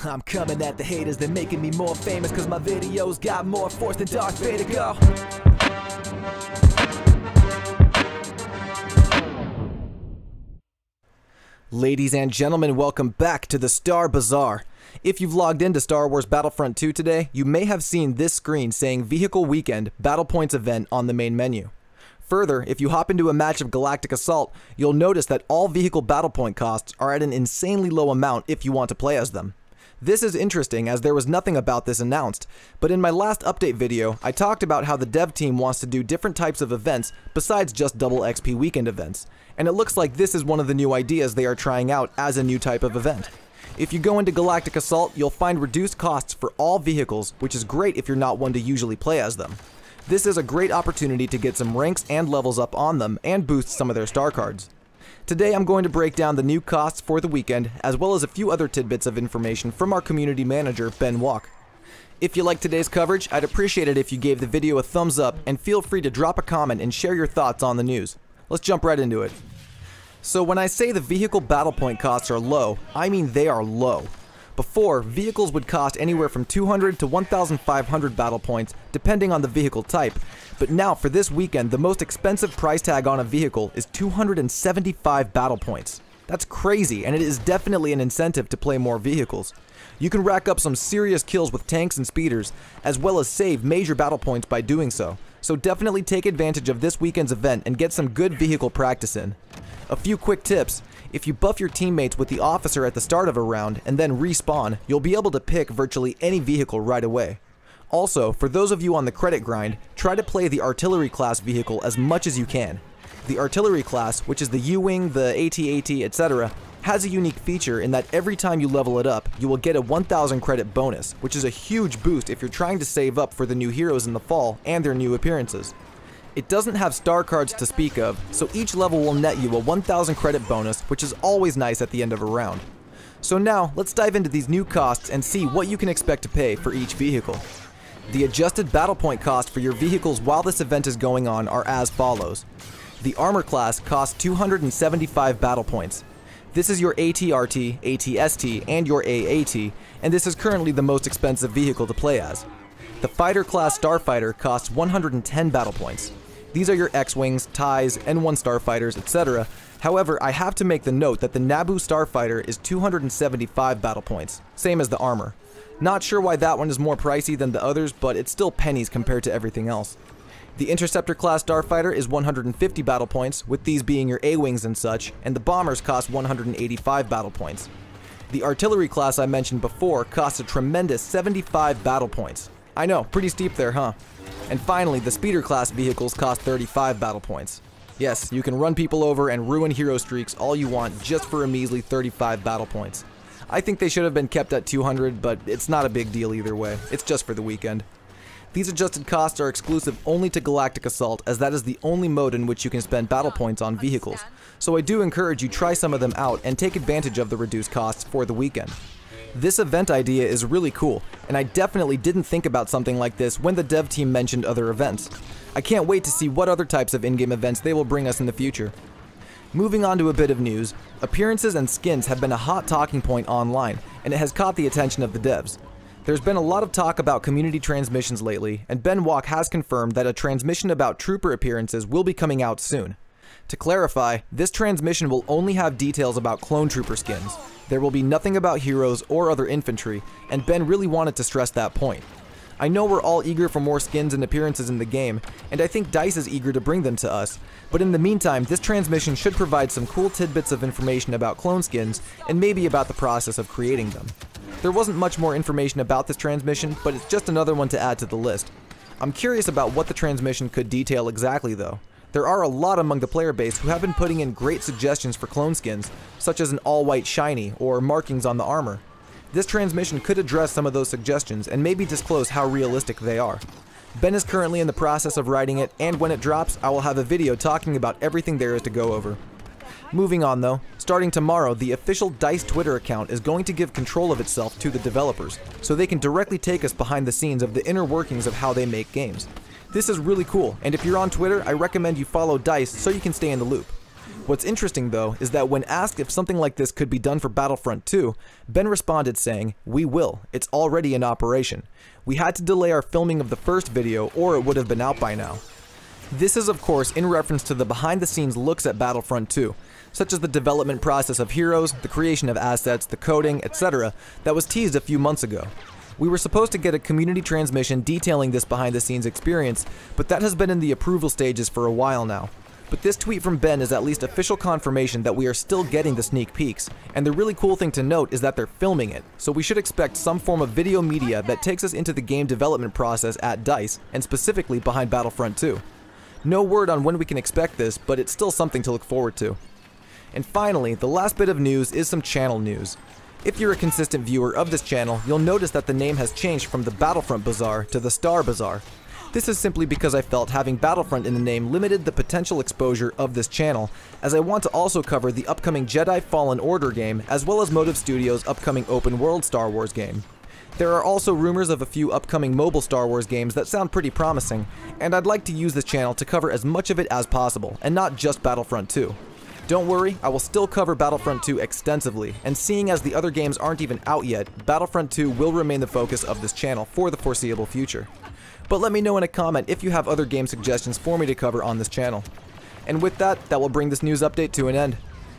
I'm coming at the haters, they're making me more famous, cause my videos got more force than Darth Vader. Go! Ladies and gentlemen, welcome back to the Star Bazaar. If you've logged into Star Wars Battlefront 2 today, you may have seen this screen saying Vehicle Weekend Battle Points Event on the main menu. Further, if you hop into a match of Galactic Assault, you'll notice that all vehicle battle point costs are at an insanely low amount if you want to play as them. This is interesting as there was nothing about this announced, but in my last update video, I talked about how the dev team wants to do different types of events besides just double XP weekend events, and it looks like this is one of the new ideas they are trying out as a new type of event. If you go into Galactic Assault, you'll find reduced costs for all vehicles, which is great if you're not one to usually play as them. This is a great opportunity to get some ranks and levels up on them and boost some of their star cards. Today I'm going to break down the new costs for the weekend, as well as a few other tidbits of information from our community manager, Ben Walk. If you like today's coverage, I'd appreciate it if you gave the video a thumbs up, and feel free to drop a comment and share your thoughts on the news. Let's jump right into it. So when I say the vehicle battle point costs are low, I mean they are low. Before, vehicles would cost anywhere from 200 to 1,500 battle points, depending on the vehicle type, but now for this weekend, the most expensive price tag on a vehicle is 275 battle points. That's crazy, and it is definitely an incentive to play more vehicles. You can rack up some serious kills with tanks and speeders, as well as save major battle points by doing so definitely take advantage of this weekend's event and get some good vehicle practice in. A few quick tips. If you buff your teammates with the officer at the start of a round and then respawn, you'll be able to pick virtually any vehicle right away. Also, for those of you on the credit grind, try to play the artillery class vehicle as much as you can. The artillery class, which is the U-Wing, the AT-AT, etc., has a unique feature in that every time you level it up, you will get a 1,000 credit bonus, which is a huge boost if you're trying to save up for the new heroes in the fall and their new appearances. It doesn't have star cards to speak of, so each level will net you a 1,000 credit bonus, which is always nice at the end of a round. So now, let's dive into these new costs and see what you can expect to pay for each vehicle. The adjusted battle point cost for your vehicles while this event is going on are as follows. The armor class costs 275 battle points. This is your AT-RT, AT-ST, and your AAT, and this is currently the most expensive vehicle to play as. The fighter class starfighter costs 110 battle points. These are your X-Wings, TIEs, N1 starfighters, etc. However, I have to make the note that the Naboo starfighter is 275 battle points, same as the armor. Not sure why that one is more pricey than the others, but it's still pennies compared to everything else. The Interceptor class starfighter is 150 battle points, with these being your A-Wings and such, and the bombers cost 185 battle points. The artillery class I mentioned before costs a tremendous 75 battle points. I know, pretty steep there, huh? And finally, the speeder class vehicles cost 35 battle points. Yes, you can run people over and ruin hero streaks all you want just for a measly 35 battle points. I think they should have been kept at 200, but it's not a big deal either way. It's just for the weekend. These adjusted costs are exclusive only to Galactic Assault, as that is the only mode in which you can spend battle points on vehicles. So I do encourage you try some of them out and take advantage of the reduced costs for the weekend. This event idea is really cool, and I definitely didn't think about something like this when the dev team mentioned other events. I can't wait to see what other types of in-game events they will bring us in the future. Moving on to a bit of news, appearances and skins have been a hot talking point online, and it has caught the attention of the devs. There's been a lot of talk about community transmissions lately, and Ben Walk has confirmed that a transmission about trooper appearances will be coming out soon. To clarify, this transmission will only have details about clone trooper skins. There will be nothing about heroes or other infantry, and Ben really wanted to stress that point. I know we're all eager for more skins and appearances in the game, and I think DICE is eager to bring them to us, but in the meantime, this transmission should provide some cool tidbits of information about clone skins, and maybe about the process of creating them. There wasn't much more information about this transmission, but it's just another one to add to the list. I'm curious about what the transmission could detail exactly though. There are a lot among the player base who have been putting in great suggestions for clone skins, such as an all-white shiny or markings on the armor. This transmission could address some of those suggestions and maybe disclose how realistic they are. Ben is currently in the process of writing it, and when it drops, I will have a video talking about everything there is to go over. Moving on though, starting tomorrow, the official DICE Twitter account is going to give control of itself to the developers, so they can directly take us behind the scenes of the inner workings of how they make games. This is really cool, and if you're on Twitter, I recommend you follow DICE so you can stay in the loop. What's interesting though is that when asked if something like this could be done for Battlefront 2, Ben responded saying, "We will, it's already in operation. We had to delay our filming of the first video or it would have been out by now." This is of course in reference to the behind the scenes looks at Battlefront 2, such as the development process of heroes, the creation of assets, the coding, etc. that was teased a few months ago. We were supposed to get a community transmission detailing this behind the scenes experience, but that has been in the approval stages for a while now. But this tweet from Ben is at least official confirmation that we are still getting the sneak peeks, and the really cool thing to note is that they're filming it, so we should expect some form of video media that takes us into the game development process at DICE, and specifically behind Battlefront 2. No word on when we can expect this, but it's still something to look forward to. And finally, the last bit of news is some channel news. If you're a consistent viewer of this channel, you'll notice that the name has changed from the Battlefront Bazaar to the Star Bazaar. This is simply because I felt having Battlefront in the name limited the potential exposure of this channel, as I want to also cover the upcoming Jedi Fallen Order game, as well as Motive Studios' upcoming open world Star Wars game. There are also rumors of a few upcoming mobile Star Wars games that sound pretty promising, and I'd like to use this channel to cover as much of it as possible, and not just Battlefront 2. Don't worry, I will still cover Battlefront 2 extensively, and seeing as the other games aren't even out yet, Battlefront 2 will remain the focus of this channel for the foreseeable future. But let me know in a comment if you have other game suggestions for me to cover on this channel. And with that, that will bring this news update to an end.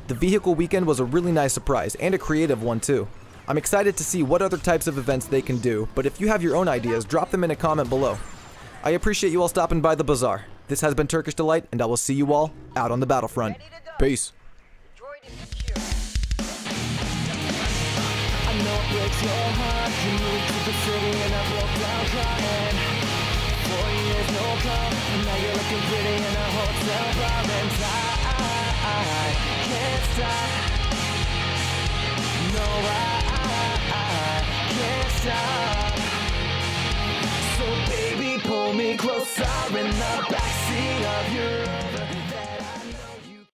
The vehicle weekend was a really nice surprise, and a creative one too. I'm excited to see what other types of events they can do, but if you have your own ideas, drop them in a comment below. I appreciate you all stopping by the bazaar. This has been Turkish Delight, and I will see you all out on the battlefront. Peace. I know it breaks your heart. You moved to the city and I broke down crying. 4 years no come, and now you're looking pretty in a hotel bar. And I can't stop. No, I can't stop. So baby, pull me closer in the backseat